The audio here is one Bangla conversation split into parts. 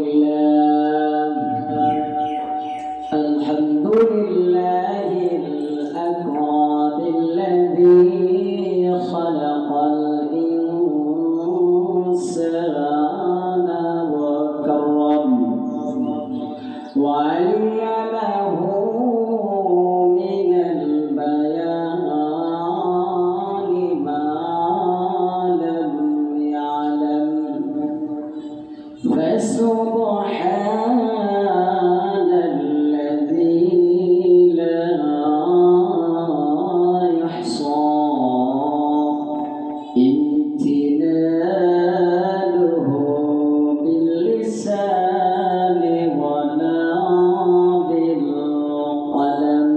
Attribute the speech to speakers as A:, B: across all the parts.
A: لله الأكرم الذي خلق الإنسان وكرم وعلمه من البيان ما لم يعلم فسبحان الذي لا يحصى امتنانه باللسان ولا بالقلم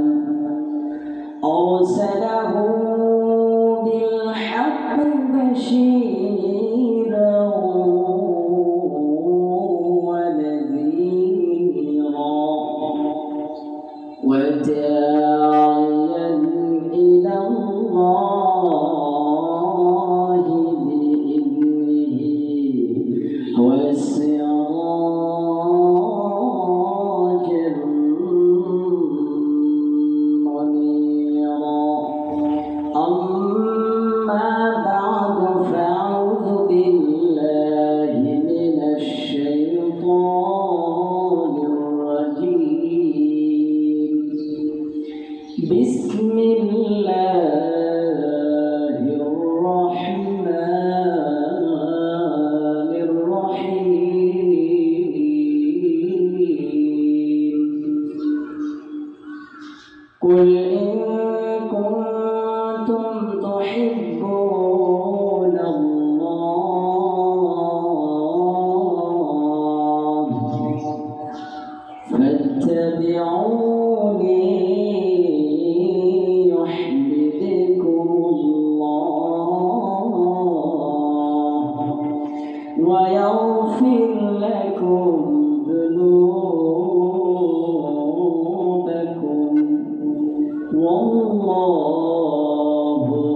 A: أرسله بالحق بشيرا وداعيا إلى الله بإذنه وسراجا منيرا أما بعد فأعوذ بالله من الشيطان الرجيم بسم الله الرحمن الرحيم قل إن كنتم تحبون الله فاتبعوني ويغفر لكم ذنوبكم والله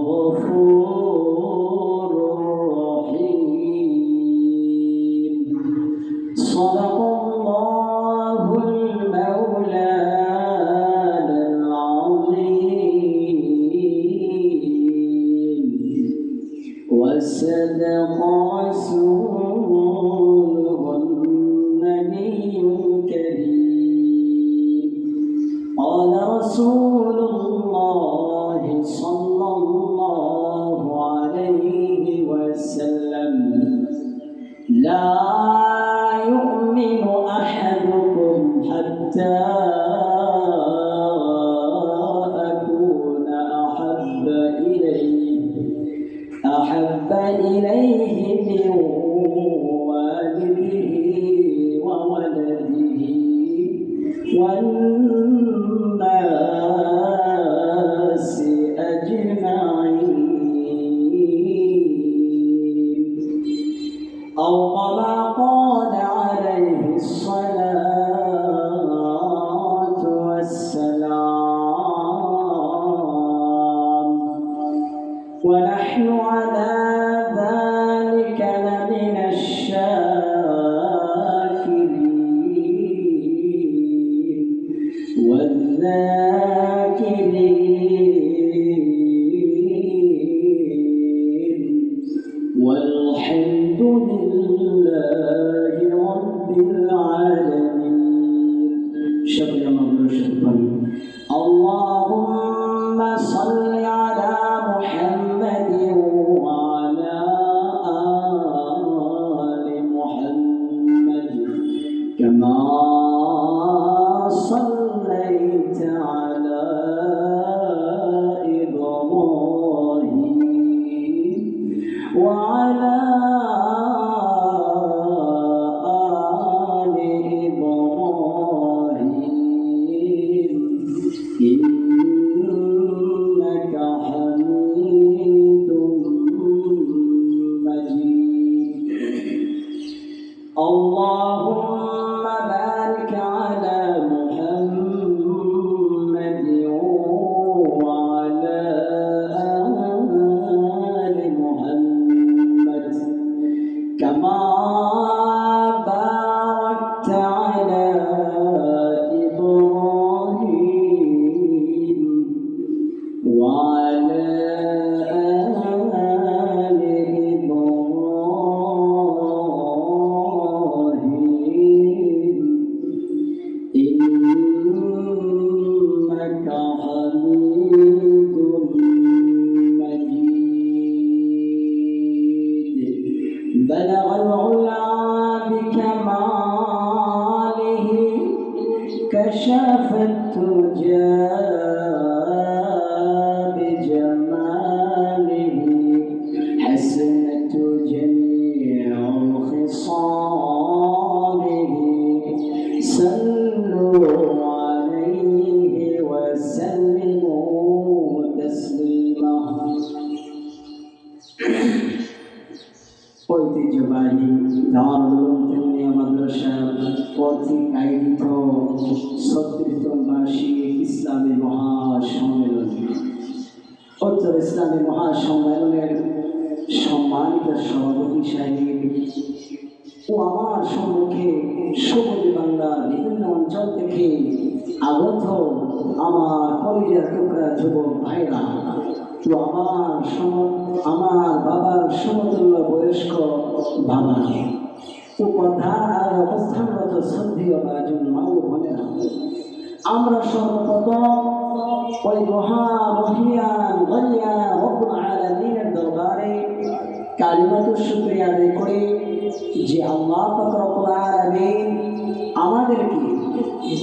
A: غفور رحيم صدق الله المولانا العظيم وصدق رسوله النبي الكريم قال رسول الله صلى الله عليه وسلم لا يؤمن أحدكم حتى أكون أحب إليه من والده وولده والناس أجمعين أو كما قال عليه الصلاة والسلام ونحن على ذلك لمن الشاكرين والذاكرين والحمد لله رب العالمين شكرا شكرا اللهم صل على محمد وعلى آل محمد كما صليت على إبراهيم وعلى آل إبراهيم إنك حميد مجيد اللهم بارك على محمد وعلى آل محمد كما باركت كشف الدجى بجماله حسنت جميع خصاله صلوا عليه وسلموا تسليما ঐতিহ্যবাহী দারুল উলুম মাদ্রাসা কর্তৃক আয়োজিত ৩৬তম বার্ষিক ইসলামী মহাসম্মেলন উত্তর ইসলামী মহাসম্মেলনের সম্মানিত সভাপতি সাহেব ও আমার সম্মুখে সবুজ বাংলার বিভিন্ন অঞ্চল থেকে আগত আমার কলেজের টুকরা যুবক ভাইরা তো আমার বাবার সমতুল্য বয়স্ক বাবা ও কথা আর অবস্থানগত শ্রদ্ধেয় বাজন মা ও বোনেরা, আমরা সর্বপ্রথম ওই মহামহিয়ান গনিয়া রব্বুল আলামিনের দরবারে কালিমাতুশ শুকরিয়া আদায় করি যে আল্লাহ পাক রব্বুল আলামিন আমাদেরকে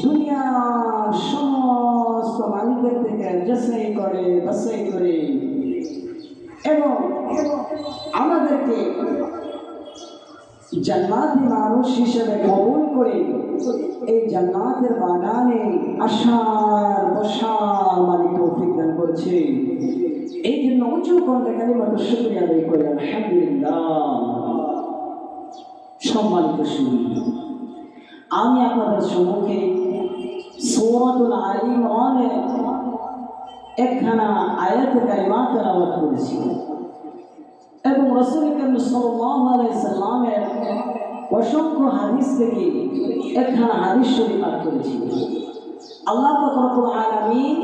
A: দুনিয়ার সমস্ত মানুষদের থেকে যাচাই করে বাছাই করে এবং আমাদেরকে জান্নাতি মানুষ হিসেবে কবুল করে এই জান্নাতের বাগানে আসার বসার মালিক তৌফিক দান করেছে। এই জন্য উঁচু কণ্ঠে কালিমাতুশ শুকরিয়া আদায় করি আলহামদুলিল্লাহ। সম্মানিত শুনুন, আমি আপনাদের সম্মুখে সূরাতুল আলী ইমরানের একখানা আয়াত কারিমা তেলাওয়াত করেছি এবং রাসূল করিম সাল্লাল্লাহু আলাইহি সাল্লামের অসংখ্য হাদিস থেকে একখানা হাদিস শরীফ পাঠ করেছি। আল্লাহ পাক রব্বুল আলামিন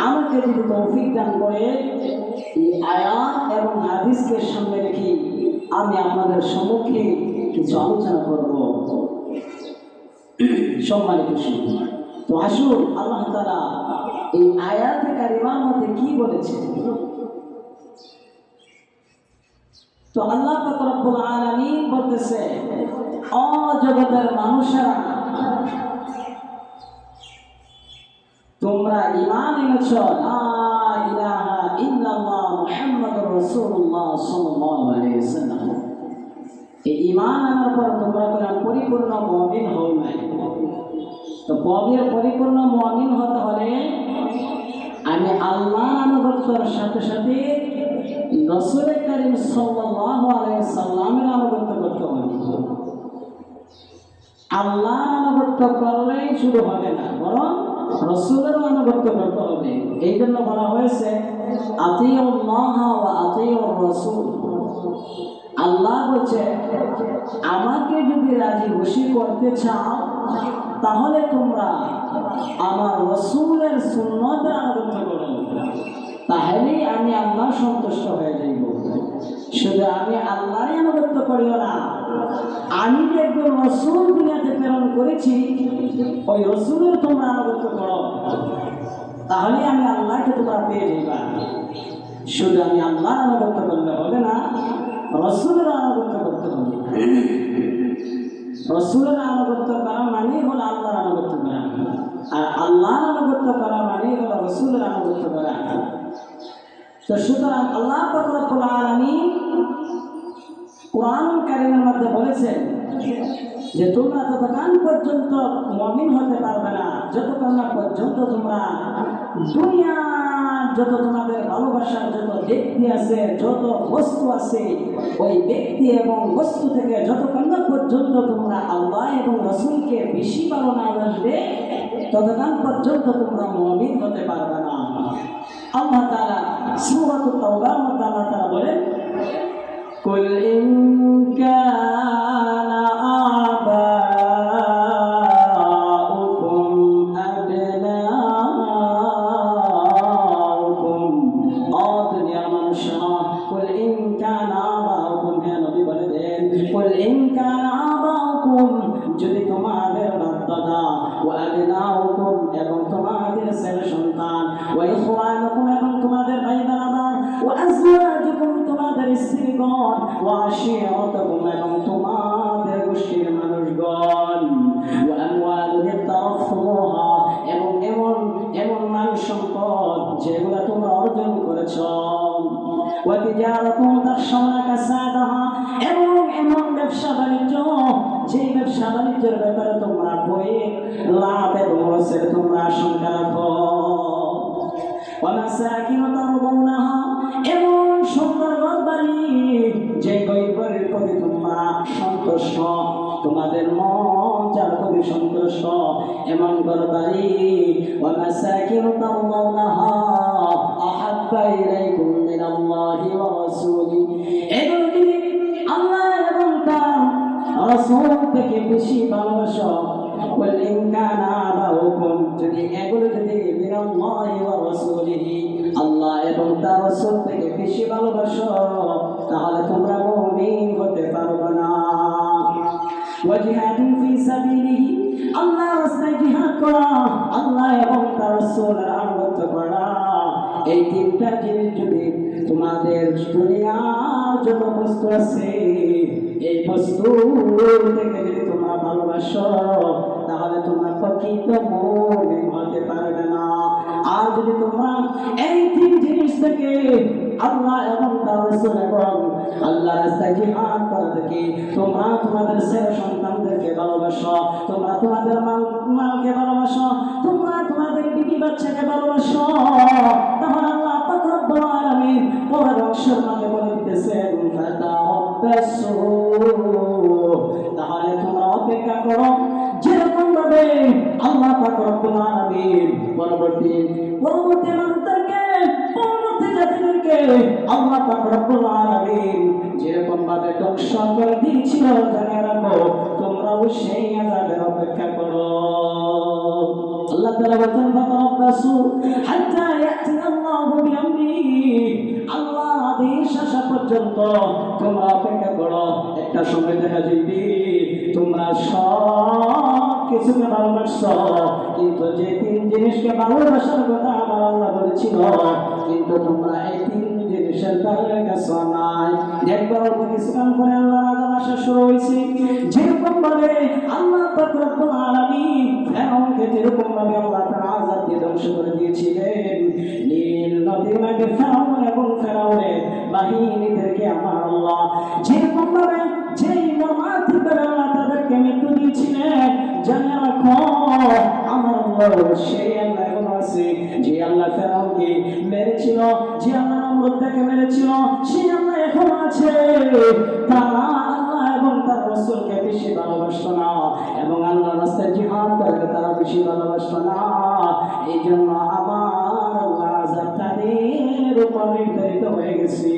A: আমাকে যদি তৌফিক দান করে এই আয়াত এবং হাদিসকে সামনে রেখে আমি আপনাদের সম্মুখে কিছু আলোচনা করব। সম্মানিত শুনুন, তো আসুন আল্লাহ তাআলা এই আয়াতে কারিমার মধ্যে কি বলেছেন। তো আল্লাহ পাক রব্বুল আলামিন বলতেছে, ও জগতের মানুষেরা, তোমরা ঈমান এনেছ লা ইলাহা ইল্লাল্লাহ মুহাম্মাদুর রাসূলুল্লাহ সাল্লাল্লাহু আলাইহি ওয়াসাল্লাম। এই ঈমান আনার পর তোমরা পরিপূর্ণ মুমিন হও নাই। তো পরিপূর্ণ মুমিন হতে হলে আমি আল্লাহর আনুগত্যের সাথে সাথে রাসূল করিম সাল্লাল্লাহু আলাইহি সাল্লামের আনুগত্য করতে হবে। আল্লাহর আনুগত্য করলেই শুরু হবে না, বরং রাসূলের আনুগত্য করতে হবে। এই জন্য বলা হয়েছে আতিউল্লাহ ওয়া আতিউর রাসূল। আল্লাহ বলছে, আমাকে যদি রাজি খুশি করতে চাও তাহলে তোমরা আমার রাসূলের সুন্নতের আনুগত্য করো, তাহলেই আমি আল্লাহ সন্তুষ্ট হয়ে যাইব। শুধু আমি আল্লাহরই আনুগত্য করিও না, আমি যে একজন রাসূল দুনিয়াতে প্রেরণ করেছি ওই রাসূলের তোমরা আনুগত্য করো, তাহলে আমি আল্লাহকে তোমরা পেয়ে যাইবা। শুধু আমি আল্লাহর আনুগত্য করলে হবে না, রাসূলের আনুগত্য করতে হবে। রাসূলের আনুগত্য করা মানেই হলো আল্লাহর আনুগত্য করা, আর আল্লাহর আনুগত্য করা মানেই হলো রাসূলের আনুগত্য করা। তো সুতরাং আল্লাহ পাক রব্বুল আলামিন কোরআনুল কারীমের মধ্যে বলেছেন যে তোমরা ততক্ষণ পর্যন্ত মুমিন হতে পারবে না যতক্ষণ না পর্যন্ত তোমরা দুনিয়ার যত তোমাদের ভালোবাসার যত ব্যক্তি আছে, যত বস্তু আছে, ওই ব্যক্তি এবং বস্তু থেকে যতক্ষণ না পর্যন্ত তোমরা আল্লাহ এবং রাসূলকে বেশি ভালো না বাসবে ততক্ষণ পর্যন্ত তোমরা মুমিন হতে পারবে না। আল্লাহ তাআলা সূরাতুত তাওবার মধ্যে আল্লাহ তাআলা বলেন, কুল ইন কানা আবাউকুম আবনাউকুম, ও দুনিয়ার মানুষরা, কুল ইন কানা আবাউকুম, হে নবী বলে দেন, কুল ইন কানা আবাউকুম, যদি তোমাদের বাপ-দাদা, ওয়া আবনাউকুম, এবং তোমাদের ছেলে সন্তান, ওয়া ইখওয়ানুকুম, এবং তোমাদের ভাই ব্রাদার, ওয়া আজওয়াজুকুম, তোমাদের স্ত্রীগণ, ওয়া আশিরাতুকুম, এবং তোমাদের গোষ্ঠীর তিজারাতুন তাখশাউনা কাসাদাহা, এবং এমন ব্যবসা বাণিজ্য যে ব্যবসা বাণিজ্যের ব্যাপারে তোমরা ভয়ে লাভ এবং লসের তোমরা আশঙ্কা রাখো। ওয়া মাসাকিন তারদাউনাহা, এমন সুন্দর ঘরবাড়ি যে ঘরবাড়ির প্রতি তোমরা সন্তুষ্ট, তোমাদের মন যার প্রতি সন্তুষ্ট, এমন ঘরবাড়ি। ওয়া মাসাকিন তারদাউনাহা আহাব্বা ইলাইকুম মিনাল্লাহি ওয়া রাসূলি, এগুলো যদি আল্লাহ এবং তার রাসূল থেকে বেশি ভালোবাসো, ওয়াল ইন কানা আবাউকুম, যদি এগুলো যদি মিনাল্লাহি ওয়া রাসূলিহি, আল্লাহ এবং তার রাসূল থেকে বেশি ভালোবাসো, তাহলে তোমরা মুমিন হতে পারবে না। ওয়া জিহাদিন ফি সাবিলিহি, আল্লাহর রাস্তায় জিহাদ করা, আল্লাহ এবং তার রাসূলের আনুগত্য করা, এই তিনটা জিনিস যদি তোমাদের দুনিয়ার যত বস্তু আছে এই বস্তু থেকে যদি তোমরা ভালোবাসো, তাহলে তোমরা প্রকৃত মুমিন হতে পারবে না। আর যদি তোমরা এই তিন জিনিস থেকে আল্লাহ এবং তার রাসূল এবং আল্লাহর রাস্তায় জিহাদ করা থেকে তোমরা তোমাদের ছেলে সন্তানদেরকে ভালোবাসো, তোমরা তোমাদের মালকে ভালোবাসো, তোমরা তোমাদের বিবি বাচ্চাকে ভালোবাসো, তাহলে আল্লাহ পাক রব্বুল আলামিন পরের অংশের মাঝে বলে দিতেছেন ফাতারাব্বাসু, তাহলে তোমরা অপেক্ষা করো। যেরকম ভাবে আল্লাহ পাক রব্বুল আলামিন পরবর্তী মানুষদেরকে, পরবর্তী জাতিদেরকে আল্লাহ পাক রব্বুল আলামিন যেরকম ভাবে ধ্বংস করে দিয়েছিল, জানে রাখো তোমরাও সেই আযাবের অপেক্ষা করো। আল্লাহ তাআলা বলেন ফাতারাব্বাসু হাত্তা ইয়াতি আল্লাহু বিআমরিহি, আল্লাহ আদেশ আসা পর্যন্ত তোমরা অপেক্ষা করো। একটা সময় দেখা যাবে তোমরা সব কিছুকে ভালোবাসছো, কিন্তু যে তিন জিনিসকে ভালোবাসার কথা আমার আল্লাহ বলেছিল, কিন্তু তোমরা এই তিন জিনিসের ধারে কাছে নাই। একবার অল্প কিছুক্ষণ পরে আল্লাহ আযাব আসা শুরু হয়েছে। যেরকম ভাবে আল্লাহ পাক রব্বুল আলামিন ফেরাউনকে যেরকম ভাবে আল্লাহ তাআলা আযাব দিয়ে ধ্বংস করে দিয়েছিলেন, নীল নদীর মাঝে ফেরাউন এবং ফেরাউনের বাহিনীদেরকে আমার আল্লাহ যেরকম ভাবে যেই মর্মান্তিক আল্লাহ তাদেরকে মৃত্যু দিয়েছিলেন, জানে রাখো আমার আল্লাহ সেই আল্লাহ এখন আছে যে আল্লাহ ফেরাউনকে মেরেছিল, যে আল্লাহ নমরুদকে মেরেছিল, সেই আল্লাহ এখন আছে। তারা আল্লাহ এবং তার রাসূলকে বেশি ভালোবাসতো না, এবং আল্লাহর রাস্তায় জিহাদ করতে তারা বেশি ভালোবাসতো না। এই জন্য আমার আল্লাহ আযাব তাদের উপর নির্ধারিত হয়ে গেছে।